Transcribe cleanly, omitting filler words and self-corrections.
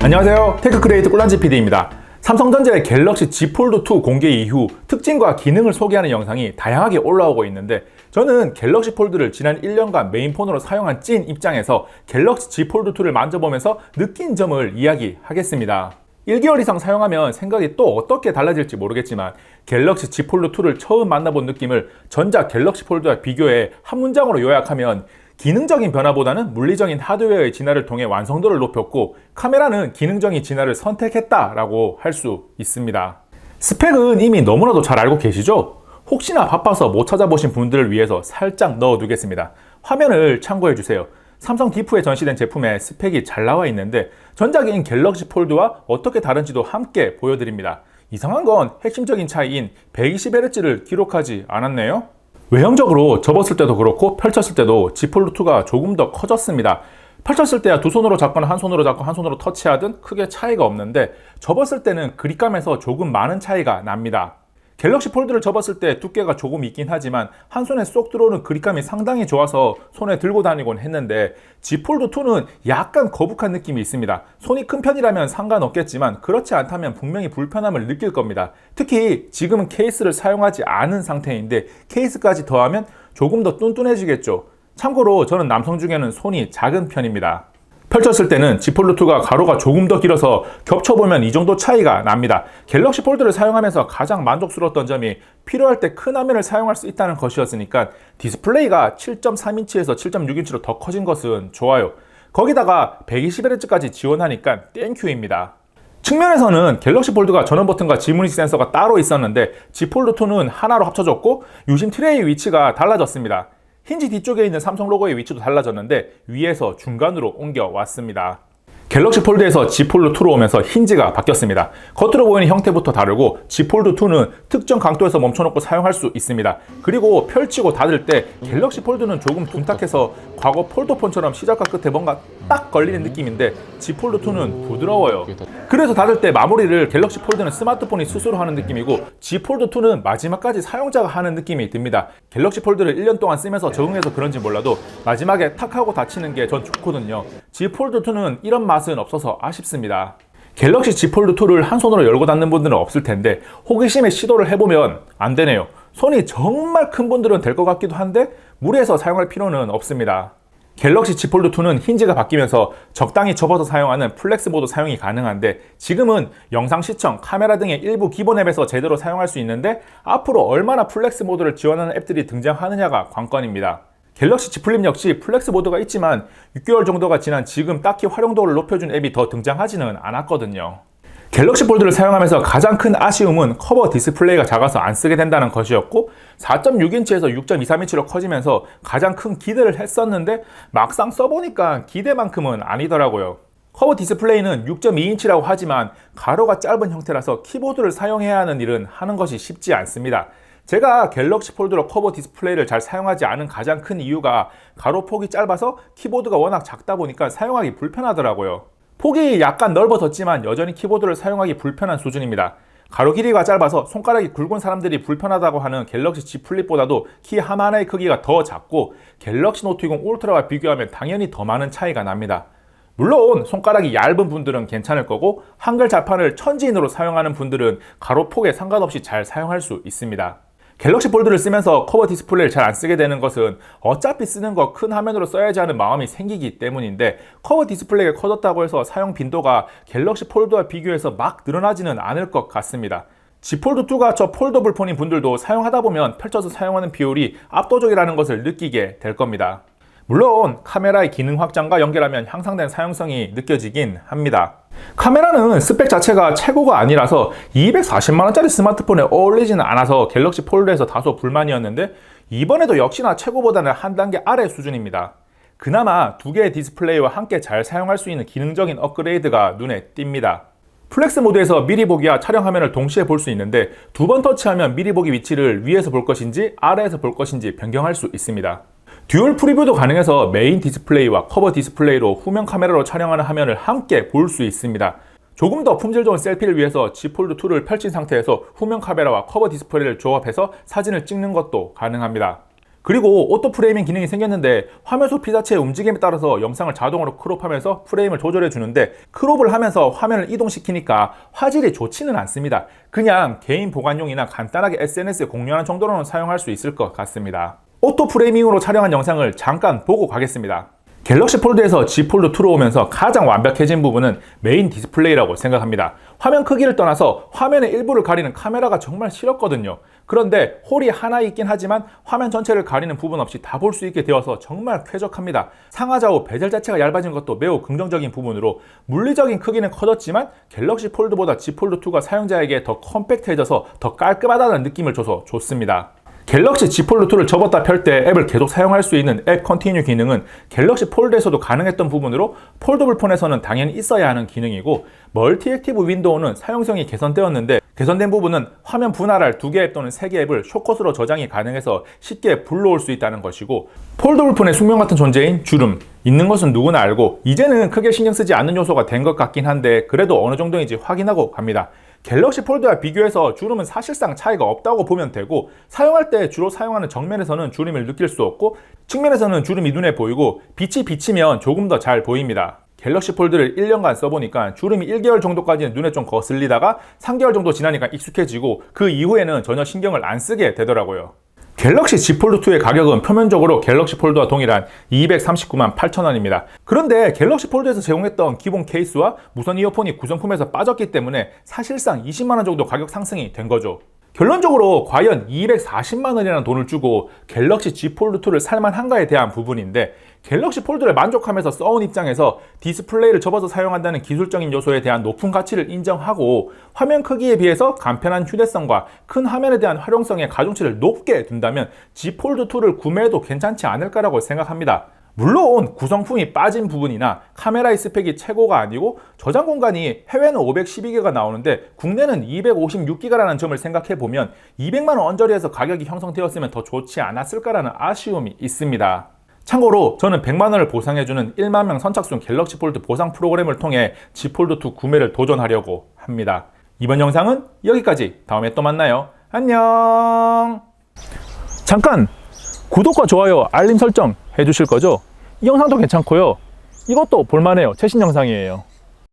안녕하세요, 테크크리에이터 꿀란지 PD입니다. 삼성전자의 갤럭시 Z 폴드2 공개 이후 특징과 기능을 소개하는 영상이 다양하게 올라오고 있는데, 저는 갤럭시 폴드를 지난 1년간 메인폰으로 사용한 찐 입장에서 갤럭시 Z 폴드2를 만져보면서 느낀 점을 이야기하겠습니다. 1개월 이상 사용하면 생각이 또 어떻게 달라질지 모르겠지만, 갤럭시 Z 폴드2를 처음 만나본 느낌을 전자 갤럭시 폴드와 비교해 한 문장으로 요약하면, 기능적인 변화보다는 물리적인 하드웨어의 진화를 통해 완성도를 높였고, 카메라는 기능적인 진화를 선택했다라고 할 수 있습니다. 스펙은 이미 너무나도 잘 알고 계시죠? 혹시나 바빠서 못 찾아보신 분들을 위해서 살짝 넣어두겠습니다. 화면을 참고해주세요. 삼성 디프에 전시된 제품의 스펙이 잘 나와 있는데, 전작인 갤럭시 폴드와 어떻게 다른지도 함께 보여드립니다. 이상한 건 핵심적인 차이인 120Hz를 기록하지 않았네요. 외형적으로 접었을 때도 그렇고 펼쳤을 때도 Z 폴드2가 조금 더 커졌습니다. 펼쳤을 때야 두 손으로 잡거나 한 손으로 잡고 한 손으로 터치하든 크게 차이가 없는데, 접었을 때는 그립감에서 조금 많은 차이가 납니다. 갤럭시 폴드를 접었을 때 두께가 조금 있긴 하지만 한 손에 쏙 들어오는 그립감이 상당히 좋아서 손에 들고 다니곤 했는데, Z 폴드2는 약간 거북한 느낌이 있습니다. 손이 큰 편이라면 상관없겠지만 그렇지 않다면 분명히 불편함을 느낄 겁니다. 특히 지금은 케이스를 사용하지 않은 상태인데 케이스까지 더하면 조금 더 뚠뚠해지겠죠. 참고로 저는 남성 중에는 손이 작은 편입니다. 펼쳤을 때는 Z 폴드2가 가로가 조금 더 길어서 겹쳐보면 이 정도 차이가 납니다. 갤럭시 폴드를 사용하면서 가장 만족스러웠던 점이 필요할 때 큰 화면을 사용할 수 있다는 것이었으니까, 디스플레이가 7.3인치에서 7.6인치로 더 커진 것은 좋아요. 거기다가 120Hz까지 지원하니까 땡큐입니다. 측면에서는 갤럭시 폴드가 전원 버튼과 지문인식 센서가 따로 있었는데, Z 폴드2는 하나로 합쳐졌고 유심 트레이 위치가 달라졌습니다. 힌지 뒤쪽에 있는 삼성 로고의 위치도 달라졌는데 위에서 중간으로 옮겨왔습니다. 갤럭시 폴드에서 Z 폴드2로 오면서 힌지가 바뀌었습니다. 겉으로 보이는 형태부터 다르고 Z 폴드2는 특정 각도에서 멈춰놓고 사용할 수 있습니다. 그리고 펼치고 닫을 때 갤럭시 폴드는 조금 둔탁해서 과거 폴더폰처럼 시작과 끝에 뭔가 딱 걸리는 느낌인데, Z 폴드2는 부드러워요. 그래서 닫을 때 마무리를 갤럭시 폴드는 스마트폰이 스스로 하는 느낌이고, Z 폴드2는 마지막까지 사용자가 하는 느낌이 듭니다. 갤럭시 폴드를 1년 동안 쓰면서 적응해서 그런지 몰라도 마지막에 탁 하고 닫히는 게 전 좋거든요. Z 폴드2는 이런 맛은 없어서 아쉽습니다. 갤럭시 Z 폴드2를 한 손으로 열고 닫는 분들은 없을 텐데, 호기심에 시도를 해보면 안 되네요. 손이 정말 큰 분들은 될 것 같기도 한데 무리해서 사용할 필요는 없습니다. 갤럭시 Z 폴드2는 힌지가 바뀌면서 적당히 접어서 사용하는 플렉스 모드 사용이 가능한데, 지금은 영상 시청, 카메라 등의 일부 기본 앱에서 제대로 사용할 수 있는데, 앞으로 얼마나 플렉스 모드를 지원하는 앱들이 등장하느냐가 관건입니다. 갤럭시 Z 플립 역시 플렉스 모드가 있지만 6개월 정도가 지난 지금 딱히 활용도를 높여준 앱이 더 등장하지는 않았거든요. 갤럭시 폴드를 사용하면서 가장 큰 아쉬움은 커버 디스플레이가 작아서 안 쓰게 된다는 것이었고, 4.6인치에서 6.23인치로 커지면서 가장 큰 기대를 했었는데 막상 써보니까 기대만큼은 아니더라고요. 커버 디스플레이는 6.2인치라고 하지만 가로가 짧은 형태라서 키보드를 사용해야 하는 일은 하는 것이 쉽지 않습니다. 제가 갤럭시 폴드로 커버 디스플레이를 잘 사용하지 않은 가장 큰 이유가 가로폭이 짧아서 키보드가 워낙 작다 보니까 사용하기 불편하더라고요. 폭이 약간 넓어졌지만 여전히 키보드를 사용하기 불편한 수준입니다. 가로 길이가 짧아서 손가락이 굵은 사람들이 불편하다고 하는 갤럭시 Z 플립보다도 키 하나의 크기가 더 작고, 갤럭시 노트 20 울트라와 비교하면 당연히 더 많은 차이가 납니다. 물론 손가락이 얇은 분들은 괜찮을 거고, 한글 자판을 천지인으로 사용하는 분들은 가로폭에 상관없이 잘 사용할 수 있습니다. 갤럭시 폴드를 쓰면서 커버 디스플레이를 잘 안 쓰게 되는 것은 어차피 쓰는 거 큰 화면으로 써야지 하는 마음이 생기기 때문인데, 커버 디스플레이가 커졌다고 해서 사용 빈도가 갤럭시 폴드와 비교해서 막 늘어나지는 않을 것 같습니다. Z 폴드2가 저 폴더블 폰인 분들도 사용하다 보면 펼쳐서 사용하는 비율이 압도적이라는 것을 느끼게 될 겁니다. 물론 카메라의 기능 확장과 연결하면 향상된 사용성이 느껴지긴 합니다. 카메라는 스펙 자체가 최고가 아니라서 240만원짜리 스마트폰에 어울리지는 않아서 갤럭시 폴드에서 다소 불만이었는데, 이번에도 역시나 최고보다는 한 단계 아래 수준입니다. 그나마 두 개의 디스플레이와 함께 잘 사용할 수 있는 기능적인 업그레이드가 눈에 띕니다. 플렉스 모드에서 미리 보기와 촬영 화면을 동시에 볼 수 있는데, 두 번 터치하면 미리 보기 위치를 위에서 볼 것인지 아래에서 볼 것인지 변경할 수 있습니다. 듀얼 프리뷰도 가능해서 메인 디스플레이와 커버 디스플레이로 후면 카메라로 촬영하는 화면을 함께 볼 수 있습니다. 조금 더 품질 좋은 셀피를 위해서 Z 폴드2를 펼친 상태에서 후면 카메라와 커버 디스플레이를 조합해서 사진을 찍는 것도 가능합니다. 그리고 오토 프레이밍 기능이 생겼는데 화면 속 피사체의 움직임에 따라서 영상을 자동으로 크롭하면서 프레임을 조절해 주는데, 크롭을 하면서 화면을 이동시키니까 화질이 좋지는 않습니다. 그냥 개인 보관용이나 간단하게 SNS에 공유하는 정도로는 사용할 수 있을 것 같습니다. 오토 프레이밍으로 촬영한 영상을 잠깐 보고 가겠습니다. 갤럭시 폴드에서 Z 폴드2로 오면서 가장 완벽해진 부분은 메인 디스플레이라고 생각합니다. 화면 크기를 떠나서 화면의 일부를 가리는 카메라가 정말 싫었거든요. 그런데 홀이 하나 있긴 하지만 화면 전체를 가리는 부분 없이 다 볼 수 있게 되어서 정말 쾌적합니다. 상하좌우 베젤 자체가 얇아진 것도 매우 긍정적인 부분으로, 물리적인 크기는 커졌지만 갤럭시 폴드보다 Z 폴드2가 사용자에게 더 컴팩트해져서 더 깔끔하다는 느낌을 줘서 좋습니다. 갤럭시 Z 폴드2를 접었다 펼 때 앱을 계속 사용할 수 있는 앱 컨티뉴 기능은 갤럭시 폴드에서도 가능했던 부분으로 폴더블 폰에서는 당연히 있어야 하는 기능이고, 멀티 액티브 윈도우는 사용성이 개선되었는데, 개선된 부분은 화면 분할할 2개 앱 또는 3개 앱을 숏컷으로 저장이 가능해서 쉽게 불러올 수 있다는 것이고, 폴더블 폰의 숙명 같은 존재인 주름, 있는 것은 누구나 알고 이제는 크게 신경 쓰지 않는 요소가 된 것 같긴 한데, 그래도 어느 정도인지 확인하고 갑니다. 갤럭시 폴드와 비교해서 주름은 사실상 차이가 없다고 보면 되고, 사용할 때 주로 사용하는 정면에서는 주름을 느낄 수 없고, 측면에서는 주름이 눈에 보이고, 빛이 비치면 조금 더 잘 보입니다. 갤럭시 폴드를 1년간 써보니까 주름이 1개월 정도까지는 눈에 좀 거슬리다가 3개월 정도 지나니까 익숙해지고, 그 이후에는 전혀 신경을 안 쓰게 되더라고요. 갤럭시 Z 폴드2의 가격은 표면적으로 갤럭시 폴드와 동일한 239만 8천원입니다. 그런데 갤럭시 폴드에서 제공했던 기본 케이스와 무선 이어폰이 구성품에서 빠졌기 때문에 사실상 20만원 정도 가격 상승이 된 거죠. 결론적으로 과연 240만원이라는 돈을 주고 갤럭시 Z 폴드2를 살만한가에 대한 부분인데, 갤럭시 폴드를 만족하면서 써온 입장에서 디스플레이를 접어서 사용한다는 기술적인 요소에 대한 높은 가치를 인정하고, 화면 크기에 비해서 간편한 휴대성과 큰 화면에 대한 활용성의 가중치를 높게 둔다면 Z 폴드2를 구매해도 괜찮지 않을까라고 생각합니다. 물론 구성품이 빠진 부분이나 카메라의 스펙이 최고가 아니고, 저장 공간이 해외는 512기가 나오는데 국내는 256기가라는 점을 생각해보면 200만원 언저리에서 가격이 형성되었으면 더 좋지 않았을까라는 아쉬움이 있습니다. 참고로 저는 100만원을 보상해주는 1만명 선착순 갤럭시 폴드 보상 프로그램을 통해 Z 폴드2 구매를 도전하려고 합니다. 이번 영상은 여기까지. 다음에 또 만나요. 안녕. 잠깐! 구독과 좋아요, 알림 설정 해주실 거죠? 이 영상도 괜찮고요. 이것도 볼만해요. 최신 영상이에요.